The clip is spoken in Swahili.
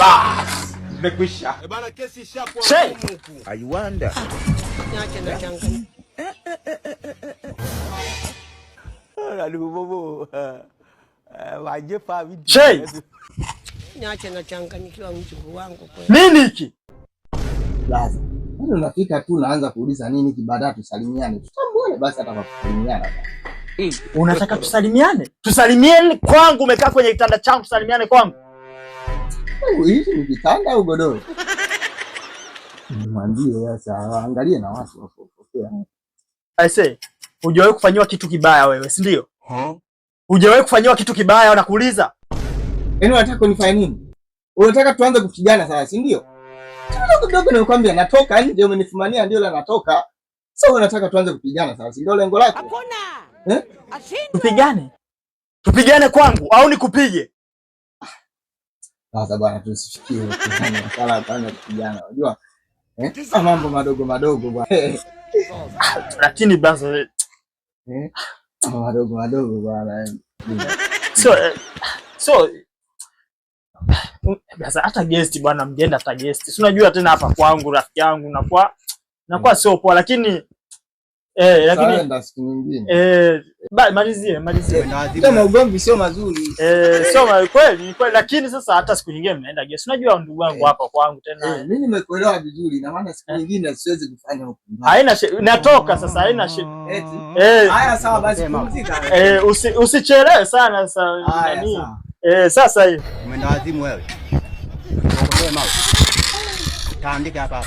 Bas. Nimekwisha. Bana kesi ishakuwa huku. I wonder. Niache na changanya. Aduh bobo. Waje fa video. Shay. Niache na changanyikiwa mjukuu wangu kweli. Nini hiki? Laza. Ndio unafika tu unaanza kuuliza nini kibada tusalimiane. Tutamwone basi atakaposalimiana. Unataka tusalimiane? Tusalimiane kwangu, umekaa kwenye kitanda changu, tusalimiane kwangu. Hivi ni kitanda au godoro? Mwambie sasa angalie na watu wapokea. I say, hujawahi kufanywa kitu kibaya wewe, si ndio? Hujawahi kufanywa kitu kibaya na kuuliza? Yaani unataka kunifanya nini? Unataka tuanze kupigana sasa, si ndio? Kidogo nimekwambia natoka nje, umenifumania ndio la natoka. Sasa unataka tuanze kupigana sasa, si ndio lengo lako? Hakuna. Tupigane? Tupigane kwangu au nikupige? Sasa bwana tusifikie kala kwanza kupigana. Unajua? Mambo madogo madogo bwana. Lakini basi madogo bwana. So basi hata guest bwana, mgenda hata guest. Si unajua tena hapa kwangu rafiki yangu nakuwa sio poa, lakini lakini ndio siku nyingine. Malizie. Kama ugomvi sio mazuri. Sio kweli, lakini sasa hata siku nyingine mnaenda guest. Unajua ndugu wangu hapa kwangu tena. Mimi nimekuelewa vizuri, na maana siku nyingine siwezi kufanya huko. Haina natoka sasa, haina haya sawa basi pumzika. Usichelewe sana sasa nani. Sasa hivi Umeenda wazimu wewe. Unakotoa mawe. Taandika hapa.